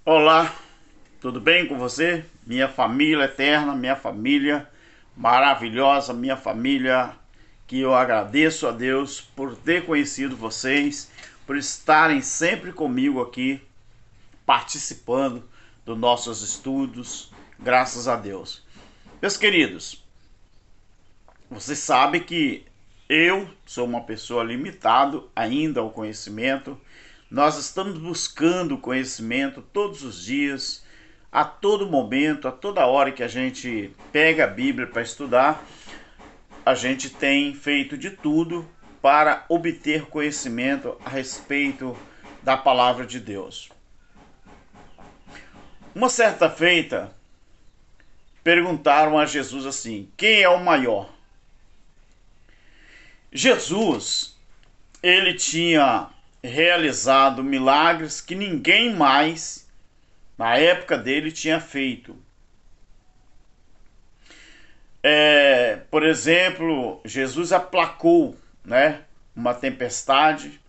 Olá, tudo bem com você? Minha família eterna, minha família maravilhosa, minha família que eu agradeço a Deus por ter conhecido vocês, por estarem sempre comigo aqui, participando dos nossos estudos, graças a Deus. Meus queridos, você sabe que eu sou uma pessoa limitada ainda ao conhecimento. Nós estamos buscando conhecimento todos os dias, a todo momento, a toda hora que a gente pega a Bíblia para estudar, a gente tem feito de tudo para obter conhecimento a respeito da palavra de Deus. Uma certa feita, perguntaram a Jesus assim: quem é o maior? Jesus, ele tinha realizado milagres que ninguém mais na época dele tinha feito. Por exemplo, Jesus aplacou, uma tempestade,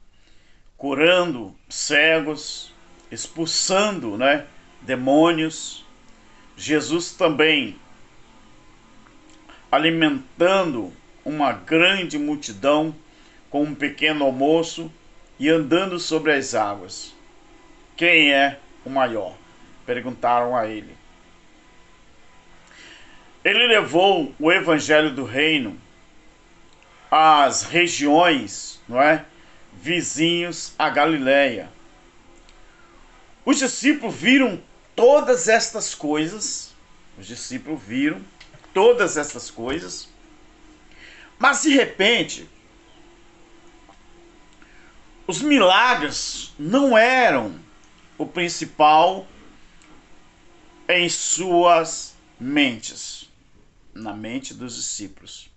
curando cegos, expulsando, demônios. Jesus também alimentando uma grande multidão com um pequeno almoço e andando sobre as águas. Quem é o maior? Perguntaram a ele. Ele levou o evangelho do reino às regiões, vizinhos a Galileia. Os discípulos viram todas estas coisas, mas de repente, os milagres não eram o principal em suas mentes, na mente dos discípulos.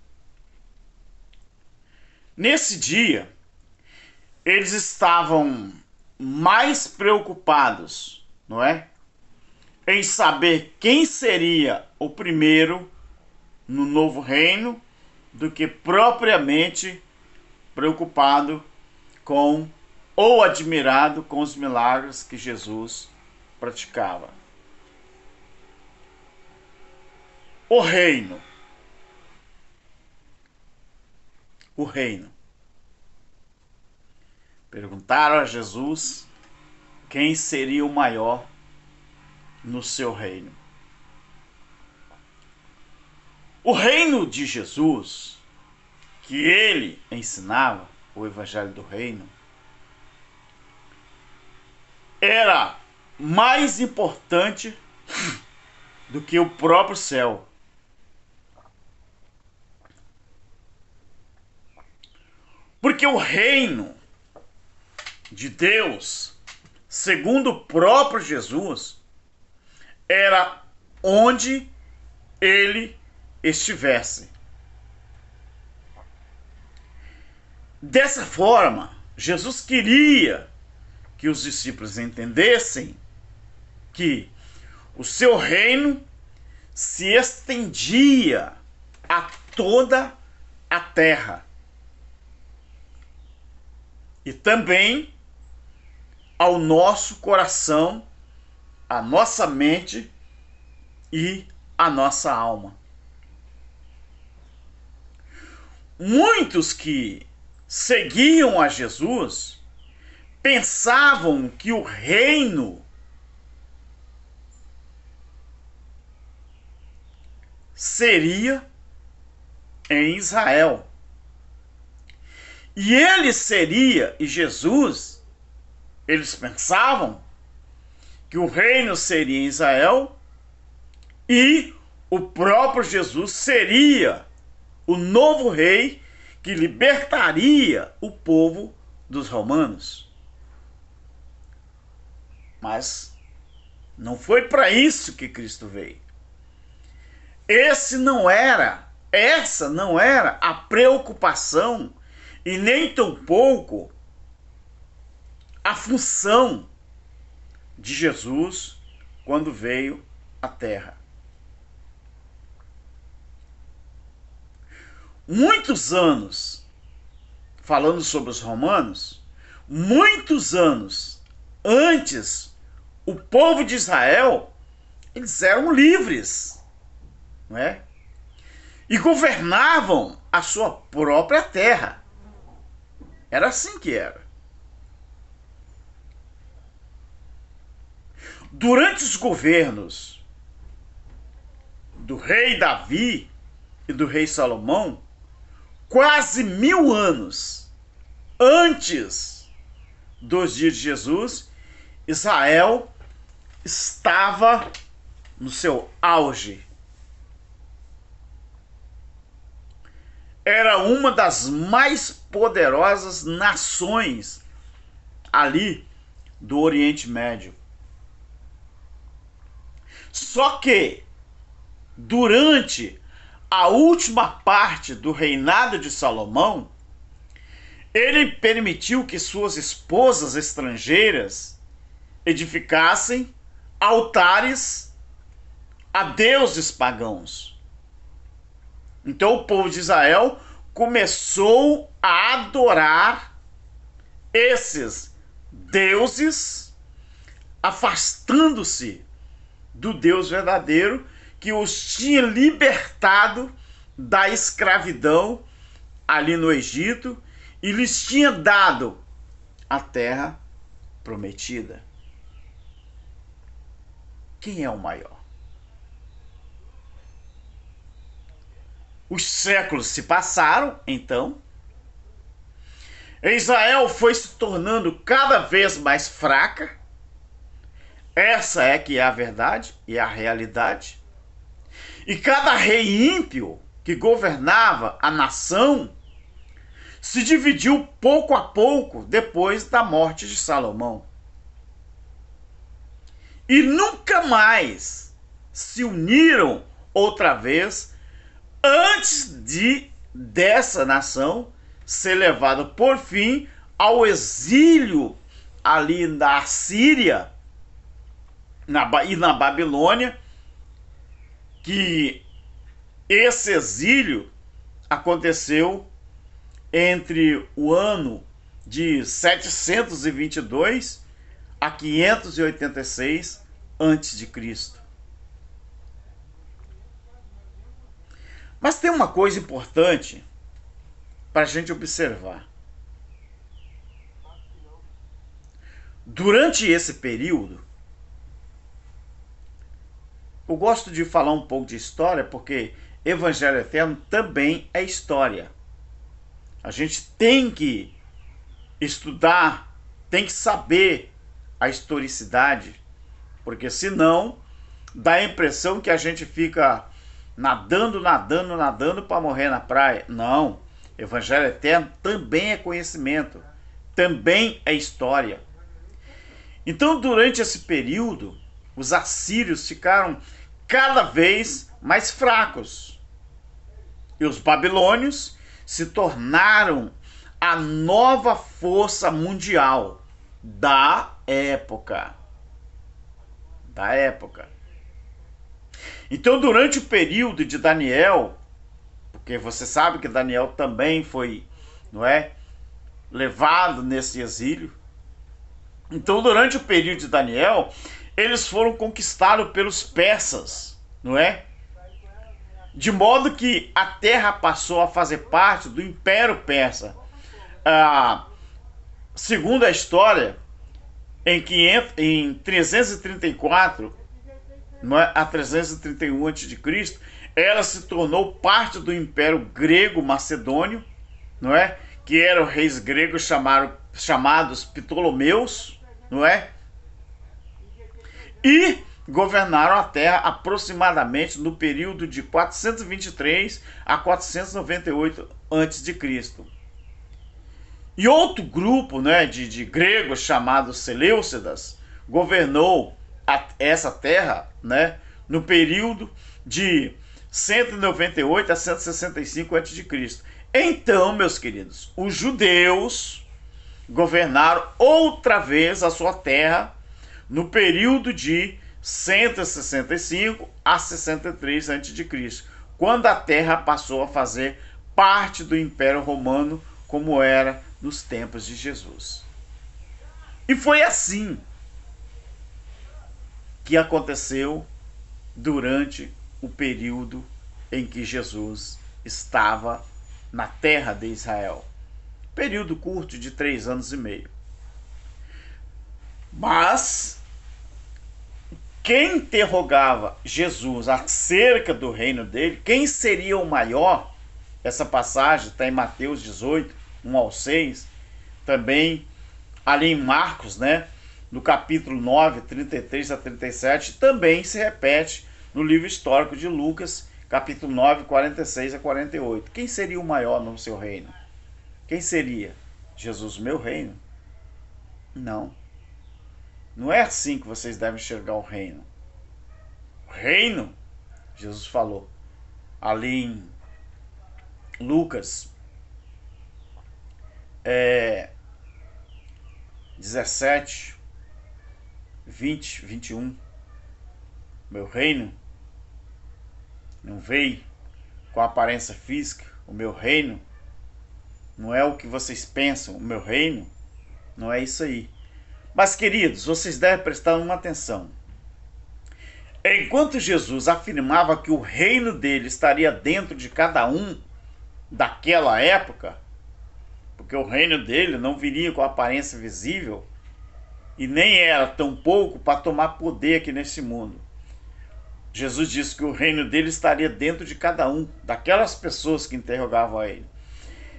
Nesse dia, eles estavam mais preocupados, em saber quem seria o primeiro no novo reino, do que propriamente preocupado com ou admirado com os milagres que Jesus praticava. O reino. Perguntaram a Jesus quem seria o maior no seu reino. O reino de Jesus, que ele ensinava, o evangelho do reino, era mais importante do que o próprio céu. Porque o reino de Deus, segundo o próprio Jesus, era onde ele estivesse. Dessa forma, Jesus queria que os discípulos entendessem que o seu reino se estendia a toda a terra e também ao nosso coração, a nossa mente e a nossa alma. Muitos que seguiam a Jesus pensavam que o reino seria em Israel. E Jesus, eles pensavam que o reino seria em Israel e o próprio Jesus seria o novo rei que libertaria o povo dos romanos. Mas não foi para isso que Cristo veio. Essa não era a preocupação e nem tampouco a função de Jesus quando veio à Terra. Muitos anos, falando sobre os romanos, muitos anos antes o povo de Israel, eles eram livres, não é? E governavam a sua própria terra. Era assim que era. Durante os governos do rei Davi e do rei Salomão, quase 1000 anos antes dos dias de Jesus, Israel estava no seu auge. Era uma das mais poderosas nações ali do Oriente Médio. Só que durante a última parte do reinado de Salomão, ele permitiu que suas esposas estrangeiras edificassem altares a deuses pagãos. Então o povo de Israel começou a adorar esses deuses, afastando-se do Deus verdadeiro que os tinha libertado da escravidão ali no Egito e lhes tinha dado a terra prometida. Quem é o maior? Os séculos se passaram, então. Israel foi se tornando cada vez mais fraca. Essa é que é a verdade e a realidade. E cada rei ímpio que governava a nação se dividiu pouco a pouco depois da morte de Salomão. E nunca mais se uniram outra vez antes dessa nação ser levada por fim ao exílio ali na Síria e na Babilônia, que esse exílio aconteceu entre o ano de 722 a 586 a.C. Mas tem uma coisa importante para a gente observar. Durante esse período, eu gosto de falar um pouco de história porque Evangelho Eterno também é história. A gente tem que estudar, tem que saber a historicidade, porque senão dá a impressão que a gente fica nadando para morrer na praia. Não, Evangelho Eterno também é conhecimento, também é história. Então, durante esse período, os assírios ficaram cada vez mais fracos. E os babilônios se tornaram a nova força mundial da época. Então, durante o período de Daniel, porque você sabe que Daniel também foi, não é, levado nesse exílio. Então, durante o período de Daniel, eles foram conquistados pelos persas, não é? De modo que a terra passou a fazer parte do Império Persa. Segundo a história, em 334 a 331 a.C., ela se tornou parte do Império Grego-Macedônio, não é? Que eram reis gregos chamados Ptolomeus, não é? E governaram a terra aproximadamente no período de 423 a 498 a.C. E outro grupo, né, de gregos chamados Seleucidas governou essa terra, né, no período de 198 a 165 a.C. Então, meus queridos, os judeus governaram outra vez a sua terra no período de 165 a 63 a.C., quando a terra passou a fazer parte do Império Romano, como era nos tempos de Jesus. E foi assim que aconteceu durante o período em que Jesus estava na terra de Israel. Período curto de 3 anos e meio. Mas quem interrogava Jesus acerca do reino dele, quem seria o maior, essa passagem está em Mateus 18, 1 ao 6, também ali em Marcos, né, no capítulo 9, 33 a 37, também se repete no livro histórico de Lucas, capítulo 9, 46 a 48. Quem seria o maior no seu reino? Quem seria? Jesus, meu reino? Não. Não é assim que vocês devem enxergar o reino. O reino, Jesus falou, ali em Lucas 17, 20, 21. Meu reino não veio com a aparência física. O meu reino não é o que vocês pensam. O meu reino não é isso aí. Mas, queridos, vocês devem prestar uma atenção. Enquanto Jesus afirmava que o reino dele estaria dentro de cada um daquela época, porque o reino dele não viria com a aparência visível e nem era tão pouco para tomar poder aqui nesse mundo. Jesus disse que o reino dele estaria dentro de cada um daquelas pessoas que interrogavam a ele.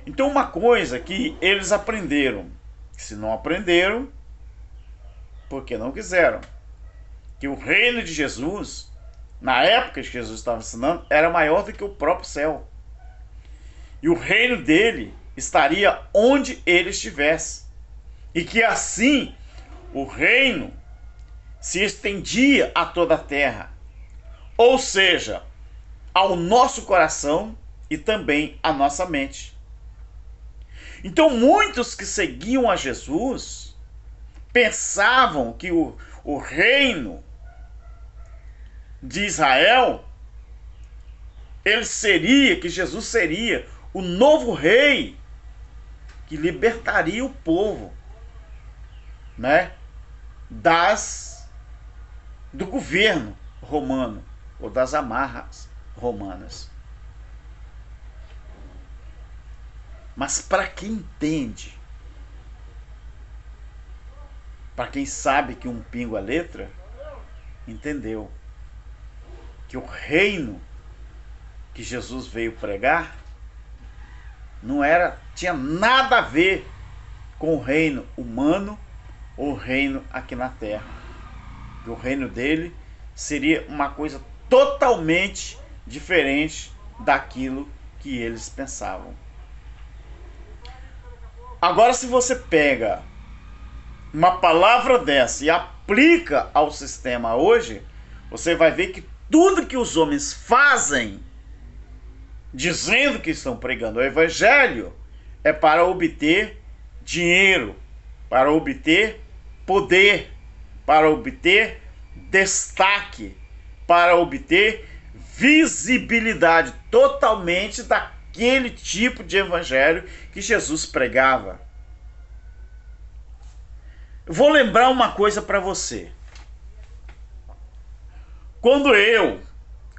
Então, uma coisa que eles aprenderam, se não aprenderam, porque não quiseram, que o reino de Jesus, na época que Jesus estava ensinando, era maior do que o próprio céu. E o reino dele estaria onde ele estivesse. E que assim o reino se estendia a toda a terra. Ou seja, ao nosso coração e também à nossa mente. Então muitos que seguiam a Jesus pensavam que o reino de Israel, que Jesus seria o novo rei que libertaria o povo, né, do governo romano ou das amarras romanas. Mas para quem entende, para quem sabe que um pingo é letra, entendeu que o reino que Jesus veio pregar tinha nada a ver com o reino humano ou o reino aqui na terra. Que o reino dele seria uma coisa totalmente diferente daquilo que eles pensavam. Agora, se você pega uma palavra dessa e aplica ao sistema hoje, você vai ver que tudo que os homens fazem, dizendo que estão pregando o evangelho, é para obter dinheiro, para obter poder, para obter destaque, para obter visibilidade, totalmente daquele tipo de evangelho que Jesus pregava. Eu vou lembrar uma coisa para você. Quando eu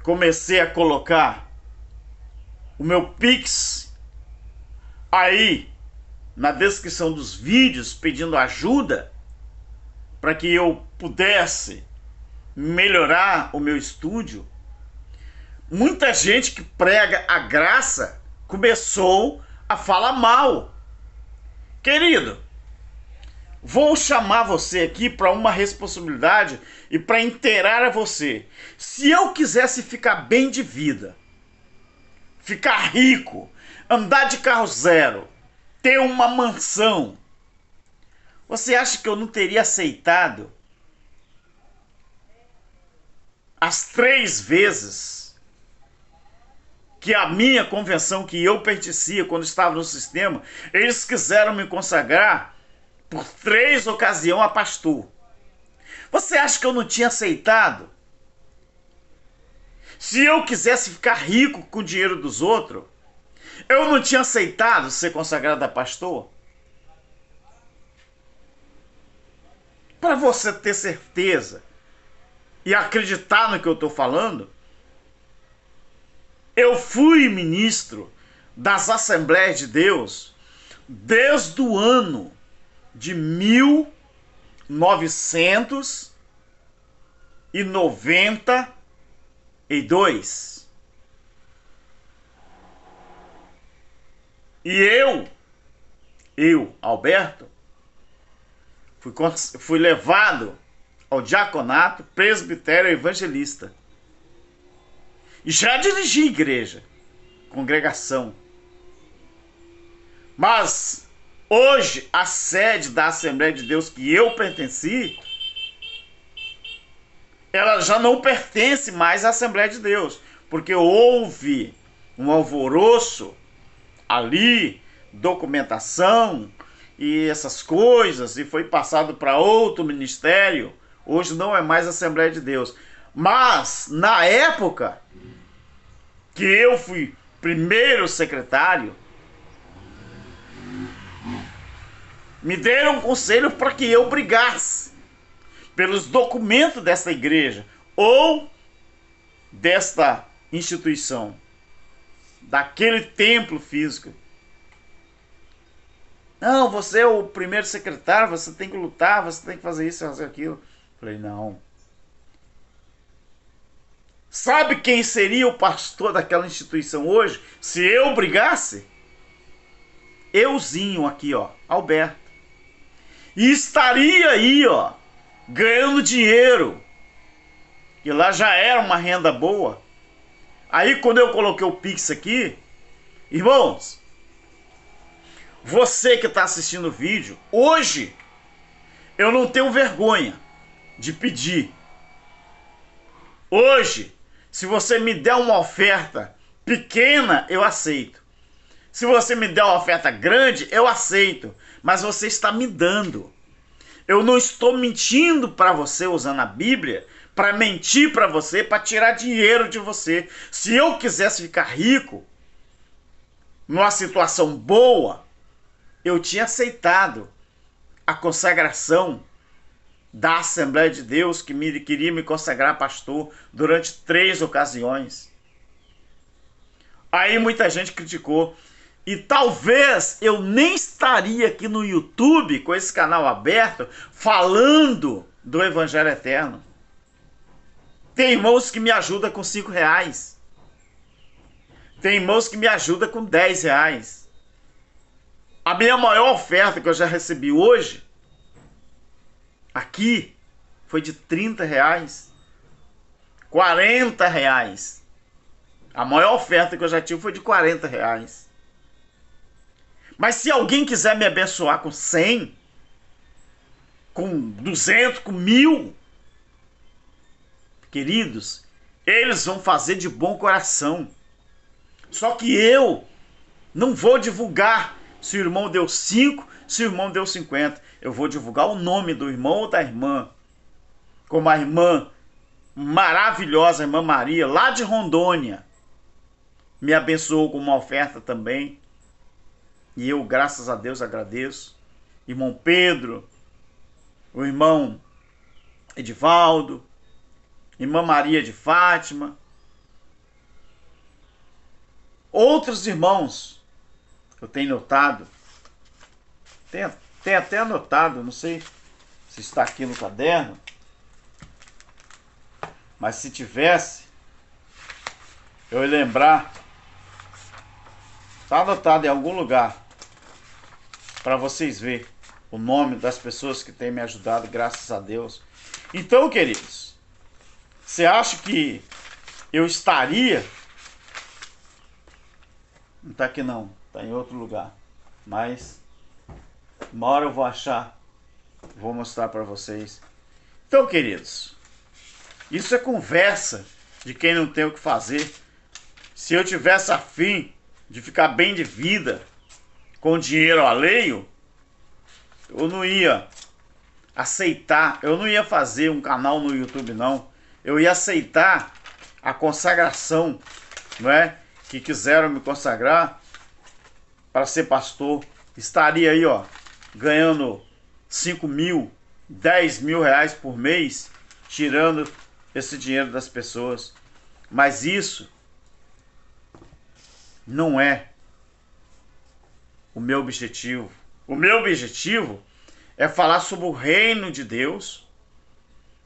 comecei a colocar o meu Pix aí na descrição dos vídeos pedindo ajuda para que eu pudesse melhorar o meu estúdio, muita gente que prega a graça começou a falar mal. Querido, vou chamar você aqui para uma responsabilidade e para inteirar a você. Se eu quisesse ficar bem de vida, ficar rico, andar de carro zero, ter uma mansão, você acha que eu não teria aceitado as 3 vezes que a minha convenção, que eu pertencia quando estava no sistema, eles quiseram me consagrar por 3 ocasiões a pastor? Você acha que eu não tinha aceitado? Se eu quisesse ficar rico com o dinheiro dos outros, eu não tinha aceitado ser consagrado a pastor? Para você ter certeza e acreditar no que eu estou falando, eu fui ministro das Assembleias de Deus desde o ano de 1992. E eu, Alberto, fui levado ao diaconato, presbitério e evangelista. E já dirigi igreja, congregação. Mas hoje a sede da Assembleia de Deus que eu pertenci, ela já não pertence mais à Assembleia de Deus, porque houve um alvoroço ali, documentação e essas coisas, e foi passado para outro ministério. Hoje não é mais Assembleia de Deus. Mas na época que eu fui primeiro secretário, me deram um conselho para que eu brigasse pelos documentos desta igreja ou desta instituição, daquele templo físico. Não, você é o primeiro secretário, você tem que lutar, você tem que fazer isso, fazer aquilo. Falei, não. Sabe quem seria o pastor daquela instituição hoje? Se eu brigasse? Euzinho aqui, ó, Alberto. E estaria aí, ó, ganhando dinheiro. E lá já era uma renda boa. Aí quando eu coloquei o Pix aqui, irmãos, você que está assistindo o vídeo, hoje eu não tenho vergonha de pedir. Hoje, se você me der uma oferta pequena, eu aceito. Se você me der uma oferta grande, eu aceito. Mas você está me dando. Eu não estou mentindo para você usando a Bíblia para mentir para você, para tirar dinheiro de você. Se eu quisesse ficar rico, numa situação boa, eu tinha aceitado a consagração da Assembleia de Deus, que queria me consagrar pastor durante 3 ocasiões. Aí muita gente criticou. E talvez eu nem estaria aqui no YouTube, com esse canal aberto, falando do Evangelho Eterno. Tem irmãos que me ajudam com R$5. Tem irmãos que me ajudam com R$10. A minha maior oferta que eu já recebi hoje, aqui, foi de R$30, R$40. A maior oferta que eu já tive foi de R$40. Mas se alguém quiser me abençoar com 100, com 200, com 1000, queridos, eles vão fazer de bom coração. Só que eu não vou divulgar se o irmão deu 5, se o irmão deu 50. Eu vou divulgar o nome do irmão ou da irmã. Como a irmã maravilhosa, a irmã Maria, lá de Rondônia, me abençoou com uma oferta também. E eu, graças a Deus, agradeço. Irmão Pedro, o irmão Edivaldo, irmã Maria de Fátima, outros irmãos, eu tenho notado, tenho até anotado, não sei se está aqui no caderno, mas se tivesse, eu ia lembrar, está anotado em algum lugar, para vocês verem o nome das pessoas que têm me ajudado, graças a Deus. Então, queridos, você acha que eu estaria... Não está aqui não, está em outro lugar. Mas uma hora eu vou achar, vou mostrar para vocês. Então, queridos, isso é conversa de quem não tem o que fazer. Se eu tivesse a fim de ficar bem de vida com dinheiro alheio, eu não ia aceitar, eu não ia fazer um canal no YouTube, não. Eu ia aceitar a consagração, não é? Que quiseram me consagrar para ser pastor. Estaria aí, ó, ganhando 5 mil, 10 mil reais por mês, tirando esse dinheiro das pessoas. Mas isso não é o meu objetivo. O meu objetivo é falar sobre o reino de Deus,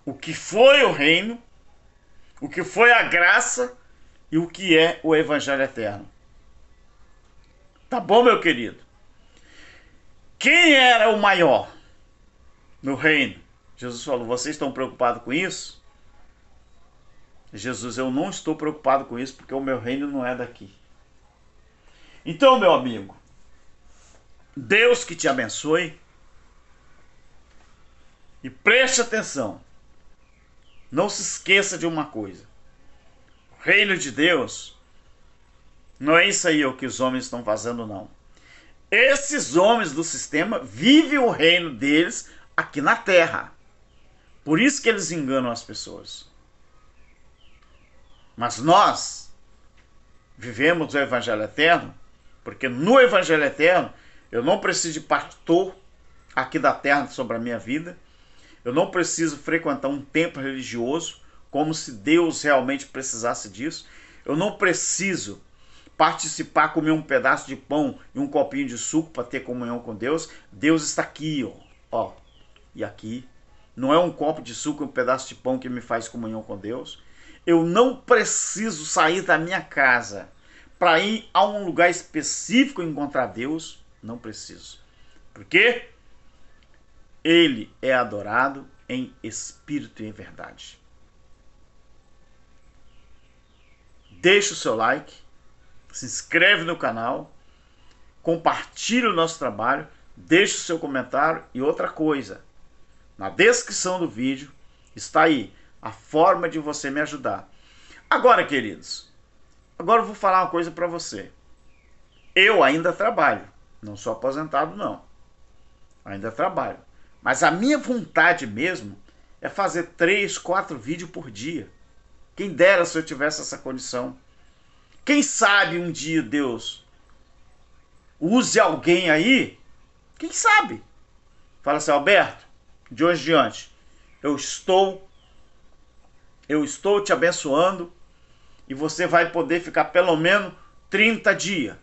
o que foi o reino, o que foi a graça e o que é o evangelho eterno. Tá bom, meu querido? Quem era o maior no reino? Jesus falou, vocês estão preocupados com isso? Jesus, eu não estou preocupado com isso porque o meu reino não é daqui. Então, meu amigo, Deus que te abençoe e preste atenção. Não se esqueça de uma coisa. O reino de Deus não é isso aí o que os homens estão fazendo, não. Esses homens do sistema vivem o reino deles aqui na terra. Por isso que eles enganam as pessoas. Mas nós vivemos o evangelho eterno, porque no evangelho eterno eu não preciso de pastor aqui da terra sobre a minha vida. Eu não preciso frequentar um templo religioso, como se Deus realmente precisasse disso. Eu não preciso participar, comer um pedaço de pão e um copinho de suco para ter comunhão com Deus. Deus está aqui, ó. E aqui. Não é um copo de suco e um pedaço de pão que me faz comunhão com Deus. Eu não preciso sair da minha casa para ir a um lugar específico e encontrar Deus. Não preciso. Por quê? Ele é adorado em espírito e em verdade. Deixe o seu like, se inscreve no canal, compartilhe o nosso trabalho, deixe o seu comentário e outra coisa. Na descrição do vídeo está aí a forma de você me ajudar. Agora, queridos, agora eu vou falar uma coisa para você. Eu ainda trabalho, não sou aposentado não, ainda trabalho. Mas a minha vontade mesmo é fazer 3, 4 vídeos por dia. Quem dera se eu tivesse essa condição. Quem sabe um dia Deus use alguém aí, quem sabe? Fala assim, Alberto, de hoje em diante, eu estou te abençoando e você vai poder ficar pelo menos 30 dias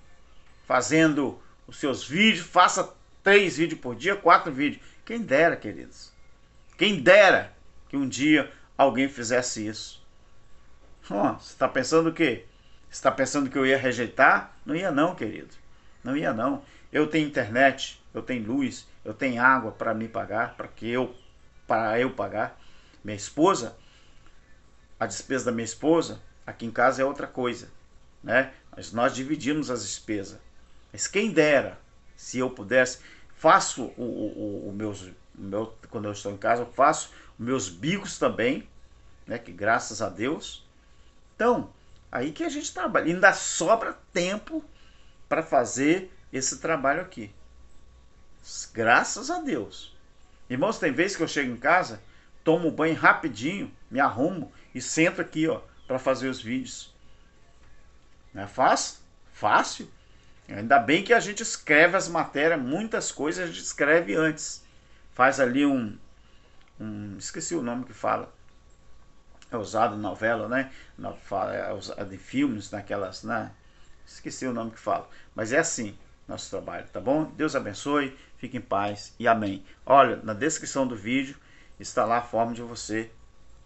fazendo os seus vídeos. Faça 3 vídeos por dia, 4 vídeos. Quem dera, queridos. Quem dera que um dia alguém fizesse isso. Você está pensando o quê? Você está pensando que eu ia rejeitar? Não ia não, querido. Não ia não. Eu tenho internet, eu tenho luz, eu tenho água para me pagar, para eu pagar. Minha esposa, a despesa da minha esposa, aqui em casa é outra coisa, né? Mas nós dividimos as despesas. Mas quem dera, se eu pudesse, faço quando eu estou em casa, eu faço os meus bicos também, né? Que graças a Deus. Então, aí que a gente trabalha. Ainda sobra tempo para fazer esse trabalho aqui. Graças a Deus. Irmãos, tem vezes que eu chego em casa, tomo um banho rapidinho, me arrumo e sento aqui, ó, para fazer os vídeos. Não é fácil? Fácil. Ainda bem que a gente escreve as matérias, muitas coisas a gente escreve antes. Faz ali esqueci o nome que fala. É usado em novela, né? É usado em filmes, naquelas, né? Esqueci o nome que fala. Mas é assim nosso trabalho, tá bom? Deus abençoe, fique em paz e amém. Olha, na descrição do vídeo está lá a forma de você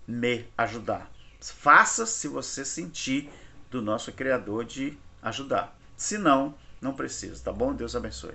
me ajudar. Faça se você sentir do nosso Criador de ajudar. Se não, não precisa, tá bom? Deus abençoe.